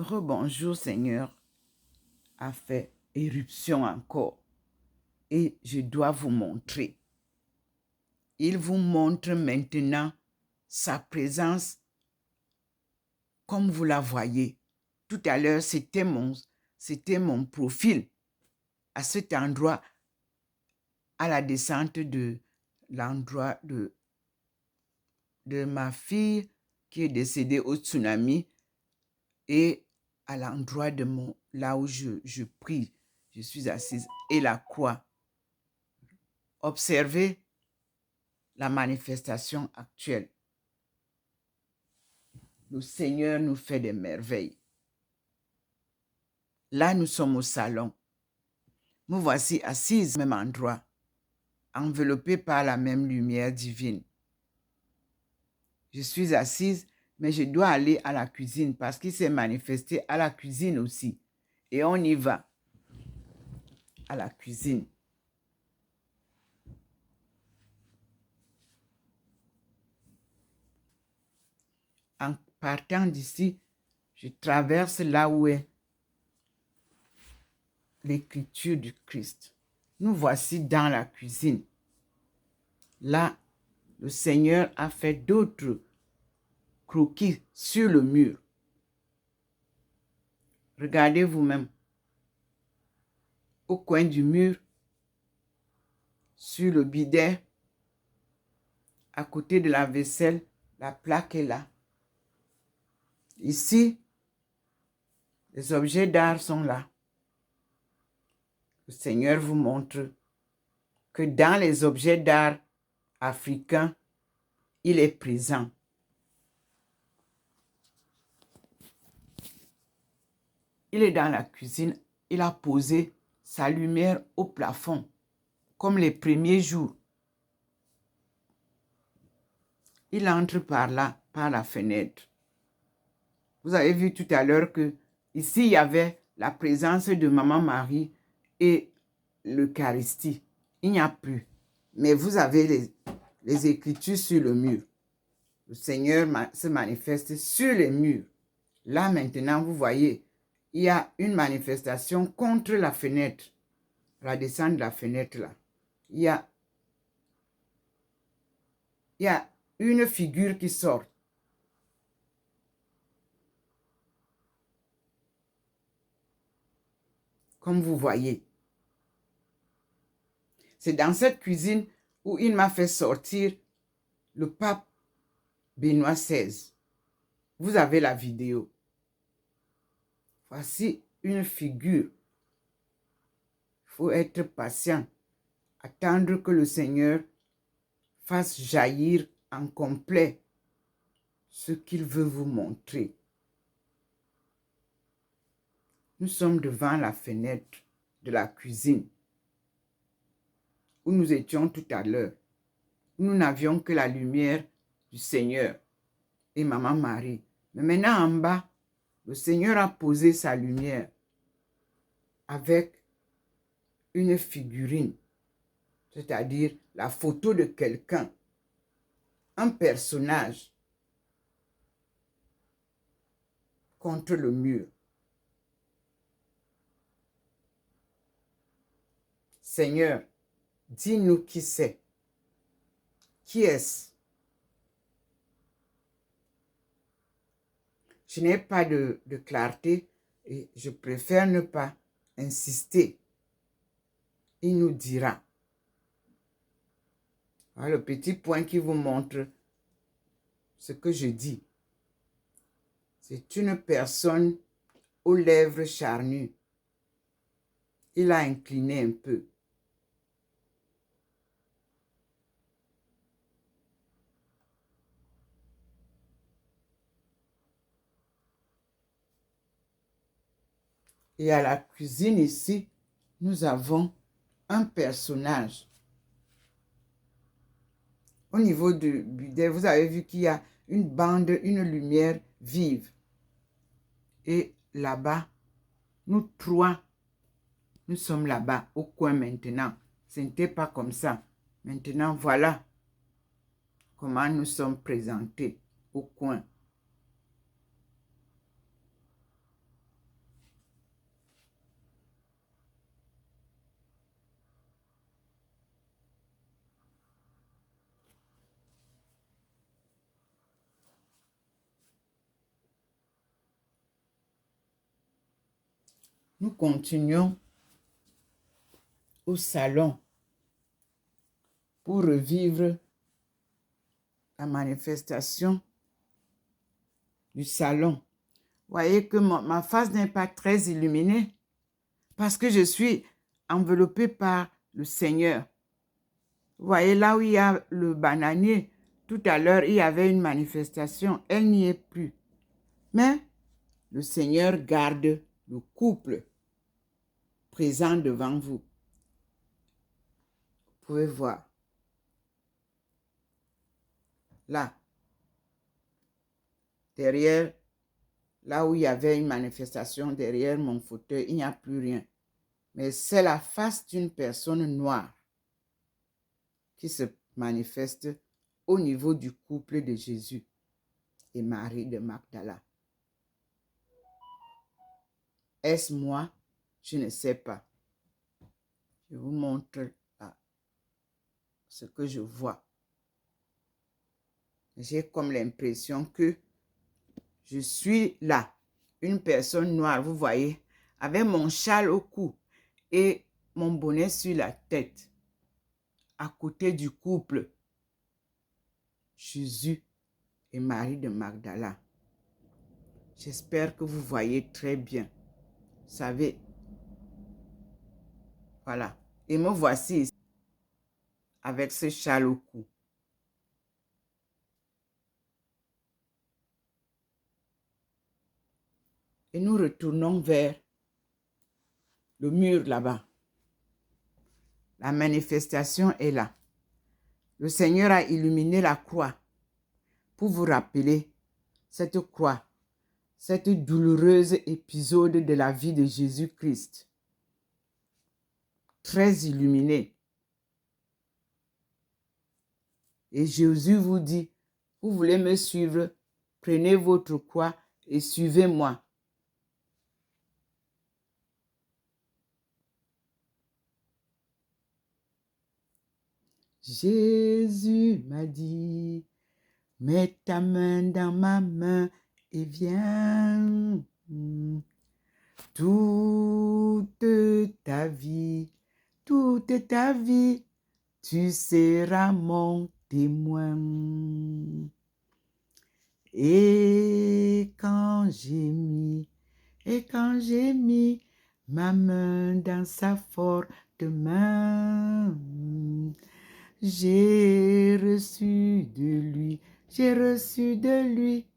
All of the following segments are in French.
Rebonjour Seigneur a fait éruption encore et je dois vous montrer. Il vous montre maintenant sa présence comme vous la voyez. Tout à l'heure, c'était mon profil à cet endroit, à la descente de l'endroit de ma fille qui est décédée au tsunami et à l'endroit de là où je prie, je suis assise, et la croix. Observez la manifestation actuelle. Le Seigneur nous fait des merveilles. Là, nous sommes au salon. Nous voici assises au même endroit, enveloppées par la même lumière divine. Je suis assise, mais je dois aller à la cuisine parce qu'il s'est manifesté à la cuisine aussi. Et on y va à la cuisine. En partant d'ici, je traverse là où est l'écriture du Christ. Nous voici dans la cuisine. Là, le Seigneur a fait d'autres croquis sur le mur. Regardez vous-même. Au coin du mur, sur le bidet, à côté de la vaisselle, la plaque est là. Ici, les objets d'art sont là. Le Seigneur vous montre que dans les objets d'art africains, il est présent. Il est dans la cuisine. Il a posé sa lumière au plafond, comme les premiers jours. Il entre par là, par la fenêtre. Vous avez vu tout à l'heure que ici, il y avait la présence de Maman Marie et l'Eucharistie. Il n'y a plus. Mais vous avez les Écritures sur le mur. Le Seigneur se manifeste sur les murs. Là, maintenant, vous voyez, il y a une manifestation contre la fenêtre. La descente de la fenêtre, là. Il y a une figure qui sort. Comme vous voyez. C'est dans cette cuisine où il m'a fait sortir le pape Benoît XVI. Vous avez la vidéo. Voici une figure. Il faut être patient. Attendre que le Seigneur fasse jaillir en complet ce qu'il veut vous montrer. Nous sommes devant la fenêtre de la cuisine où nous étions tout à l'heure. Nous n'avions que la lumière du Seigneur et Maman Marie. Mais maintenant en bas, le Seigneur a posé sa lumière avec une figurine, c'est-à-dire la photo de quelqu'un, un personnage contre le mur. Seigneur, dis-nous qui c'est. Qui est-ce? Je n'ai pas de clarté et je préfère ne pas insister. Il nous dira. Voilà le petit point qui vous montre ce que je dis. C'est une personne aux lèvres charnues. Il a incliné un peu. Et à la cuisine ici, nous avons un personnage. Au niveau du bidet, vous avez vu qu'il y a une bande, une lumière vive. Et là-bas, nous trois, nous sommes là-bas, au coin maintenant. Ce n'était pas comme ça. Maintenant, voilà comment nous sommes présentés au coin. Nous continuons au salon pour revivre la manifestation du salon. Voyez que ma face n'est pas très illuminée parce que je suis enveloppée par le Seigneur. Vous voyez là où il y a le bananier, tout à l'heure il y avait une manifestation, elle n'y est plus. Mais le Seigneur garde le couple présent devant vous. Vous pouvez voir. Là, derrière, là où il y avait une manifestation, derrière mon fauteuil, il n'y a plus rien. Mais c'est la face d'une personne noire qui se manifeste au niveau du couple de Jésus et Marie de Magdala. Est-ce moi? Je ne sais pas. Je vous montre là ce que je vois. J'ai comme l'impression que je suis là, une personne noire, vous voyez, avec mon châle au cou et mon bonnet sur la tête, à côté du couple Jésus et Marie de Magdala. J'espère que vous voyez très bien. Vous savez, voilà. Et me voici ici, avec ce châle au cou. Et nous retournons vers le mur là-bas. La manifestation est là. Le Seigneur a illuminé la croix pour vous rappeler cette croix, cette douloureuse épisode de la vie de Jésus-Christ. Très illuminé. Et Jésus vous dit, vous voulez me suivre, prenez votre croix et suivez-moi. Jésus m'a dit, mets ta main dans ma main et viens. Toute ta vie, tu seras mon témoin. Et quand j'ai mis ma main dans sa forte main, j'ai reçu de lui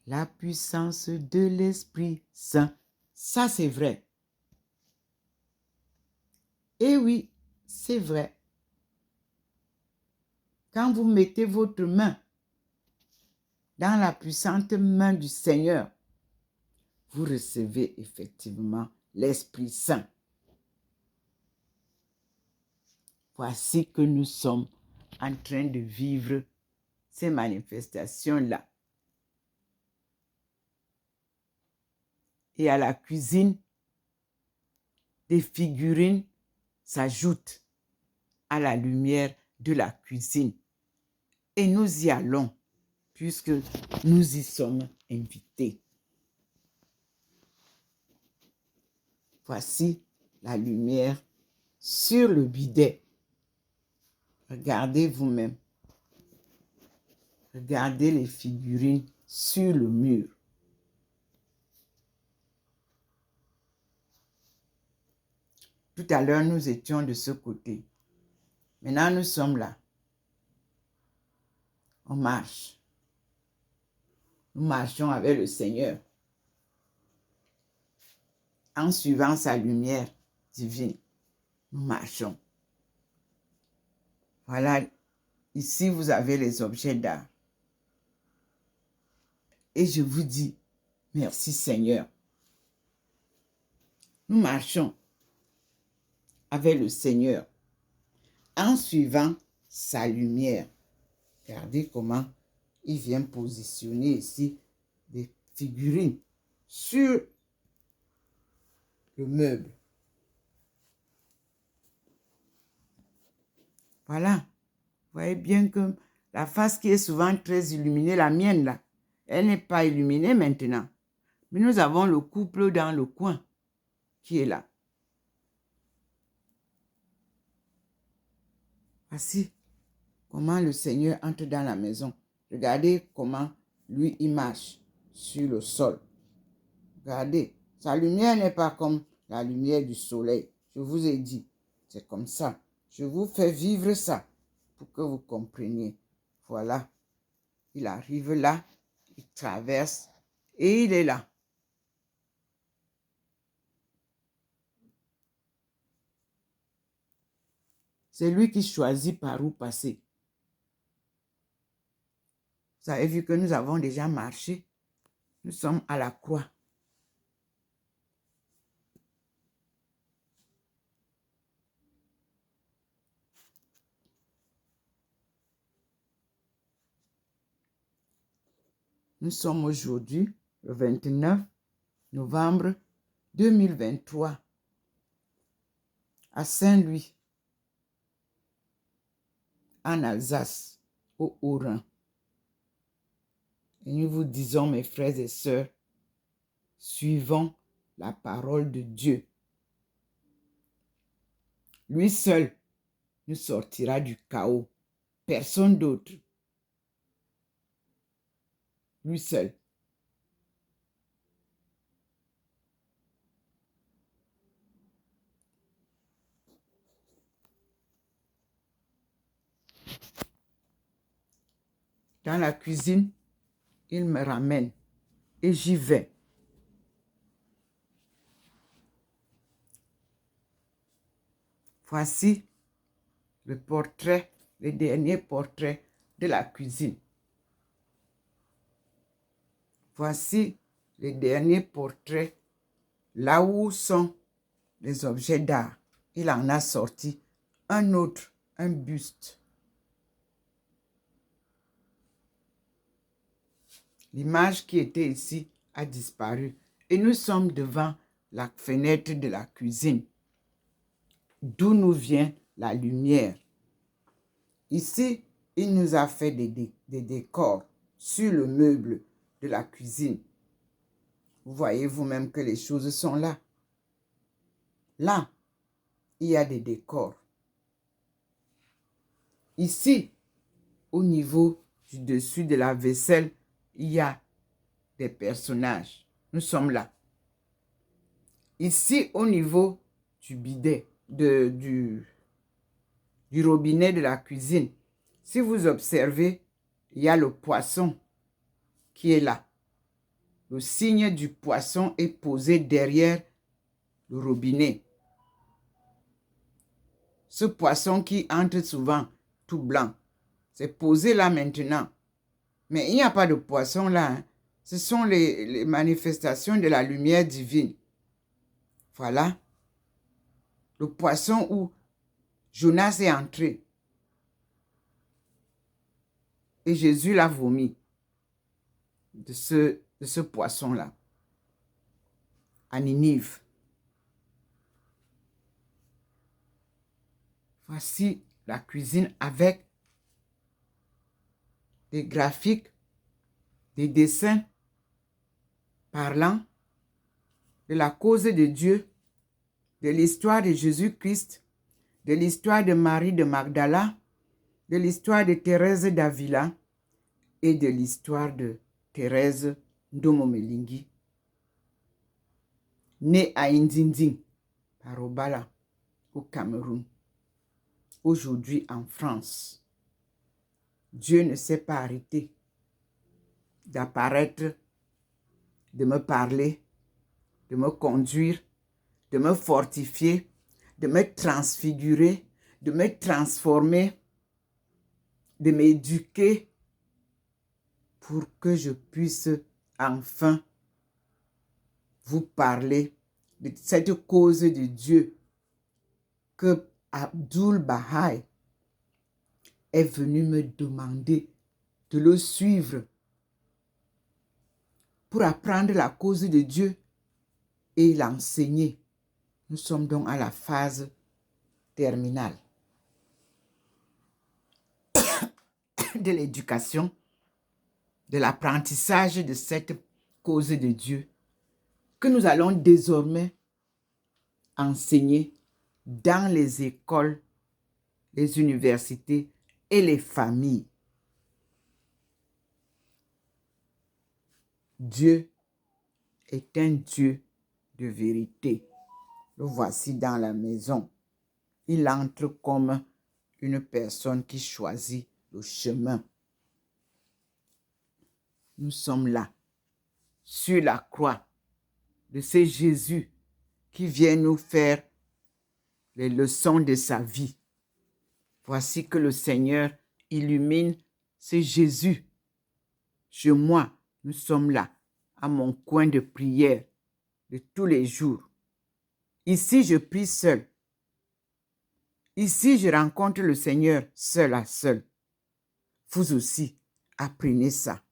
la puissance de l'Esprit Saint. Ça, c'est vrai. Et oui, c'est vrai. Quand vous mettez votre main dans la puissante main du Seigneur, vous recevez effectivement l'Esprit Saint. Voici que nous sommes en train de vivre ces manifestations-là. Et à la cuisine, des figurines s'ajoutent à la lumière de la cuisine. Et nous y allons, puisque nous y sommes invités. Voici la lumière sur le bidet. Regardez vous-même. Regardez les figurines sur le mur. Tout à l'heure, nous étions de ce côté. Maintenant, nous sommes là. On marche. Nous marchons avec le Seigneur en suivant sa lumière divine. Nous marchons. Voilà, ici, vous avez les objets d'art. Et je vous dis, merci Seigneur. Nous marchons avec le Seigneur en suivant sa lumière. Regardez comment il vient positionner ici des figurines sur le meuble. Voilà. Vous voyez bien que la face qui est souvent très illuminée, la mienne là, elle n'est pas illuminée maintenant. Mais nous avons le couple dans le coin. qui est là. Voici comment le Seigneur entre dans la maison. Regardez comment lui, il marche sur le sol. Regardez, sa lumière n'est pas comme la lumière du soleil. Je vous ai dit, c'est comme ça. Je vous fais vivre ça pour que vous compreniez. Voilà, il arrive là, il traverse et il est là. C'est lui qui choisit par où passer. Vous avez vu que nous avons déjà marché. Nous sommes à la croix. Nous sommes aujourd'hui le 29 novembre 2023 à Saint-Louis, en Alsace, au Haut-Rhin. Et nous vous disons, mes frères et sœurs, suivons la parole de Dieu. Lui seul nous sortira du chaos. Personne d'autre. Lui seul. Dans la cuisine, il me ramène et j'y vais. Voici le portrait, le dernier portrait de la cuisine. Voici le dernier portrait, là où sont les objets d'art. Il en a sorti un autre, un buste. L'image qui était ici a disparu et nous sommes devant la fenêtre de la cuisine, d'où nous vient la lumière. Ici, il nous a fait des décors sur le meuble de la cuisine. Vous voyez vous-même que les choses sont là. Là, il y a des décors. Ici, au niveau du dessus de la vaisselle, il y a des personnages. Nous sommes là. Ici, au niveau du bidet, du robinet de la cuisine, si vous observez, il y a le poisson qui est là. Le signe du poisson est posé derrière le robinet. Ce poisson qui entre souvent tout blanc, c'est posé là maintenant. Mais il n'y a pas de poisson là. Hein. Ce sont les manifestations de la lumière divine. Voilà. Le poisson où Jonas est entré. Et Jésus l'a vomi de ce poisson-là. À Ninive. Voici la cuisine avec des graphiques, des dessins parlant de la cause de Dieu, de l'histoire de Jésus-Christ, de l'histoire de Marie de Magdala, de l'histoire de Thérèse d'Avila et de l'histoire de Thérèse Ndomomelingi, née à Indinding, par Obala, au Cameroun, aujourd'hui en France. Dieu ne s'est pas arrêté d'apparaître, de me parler, de me conduire, de me fortifier, de me transfigurer, de me transformer, de m'éduquer pour que je puisse enfin vous parler de cette cause de Dieu que Abdul Baha'i est venu me demander de le suivre pour apprendre la cause de Dieu et l'enseigner. Nous sommes donc à la phase terminale de l'éducation, de l'apprentissage de cette cause de Dieu que nous allons désormais enseigner dans les écoles, les universités et les familles. Dieu est un Dieu de vérité. Le voici dans la maison. Il entre comme une personne qui choisit le chemin. Nous sommes là, sur la croix de ce Jésus qui vient nous faire les leçons de sa vie. Voici que le Seigneur illumine ce Jésus. Chez moi, nous sommes là, à mon coin de prière de tous les jours. Ici, je prie seul. Ici, je rencontre le Seigneur seul à seul. Vous aussi, apprenez ça.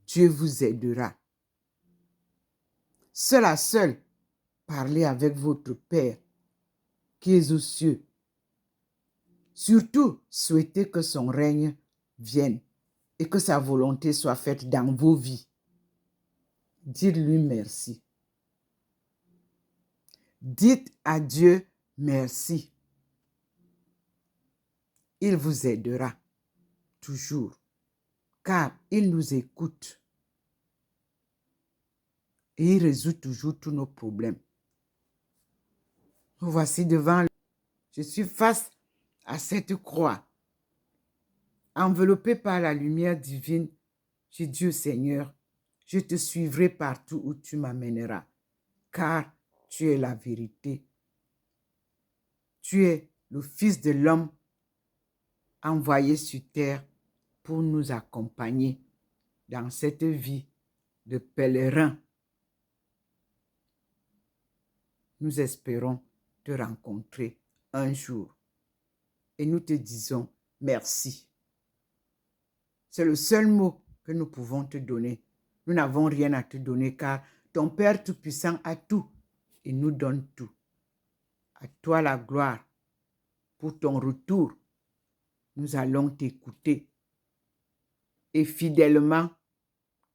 Dieu vous aidera. Seul à seul, parlez avec votre Père qui est aux cieux. Surtout, souhaitez que son règne vienne et que sa volonté soit faite dans vos vies. Dites-lui merci. Dites à Dieu merci. Il vous aidera toujours, car il nous écoute et il résout toujours tous nos problèmes. Voici devant, je suis face à cette croix, enveloppée par la lumière divine. J'ai dit au Seigneur, je te suivrai partout où tu m'amèneras, car tu es la vérité. Tu es le Fils de l'homme envoyé sur terre pour nous accompagner dans cette vie de pèlerin. Nous espérons te rencontrer un jour et nous te disons merci. C'est le seul mot que nous pouvons te donner. Nous n'avons rien à te donner car ton Père Tout-Puissant a tout et nous donne tout. À toi la gloire. Pour ton retour, nous allons t'écouter et fidèlement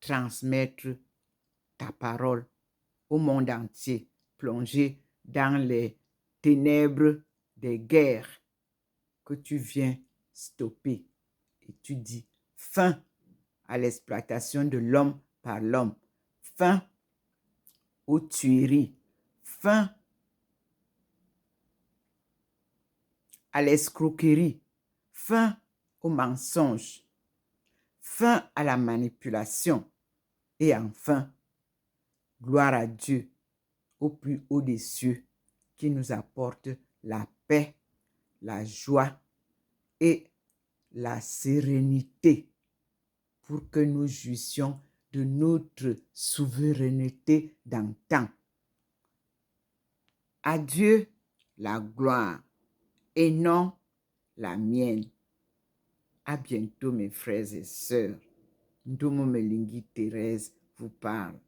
transmettre ta parole au monde entier, plongé dans les ténèbres des guerres que tu viens stopper. Et tu dis, fin à l'exploitation de l'homme par l'homme, fin aux tueries, fin à l'escroquerie, fin aux mensonges, fin à la manipulation et enfin, gloire à Dieu au plus haut des cieux qui nous apporte la paix, la joie et la sérénité pour que nous jouissions de notre souveraineté d'antan. À Dieu la gloire et non la mienne. À bientôt mes frères et sœurs. Ndomo Melingi Thérèse vous parle.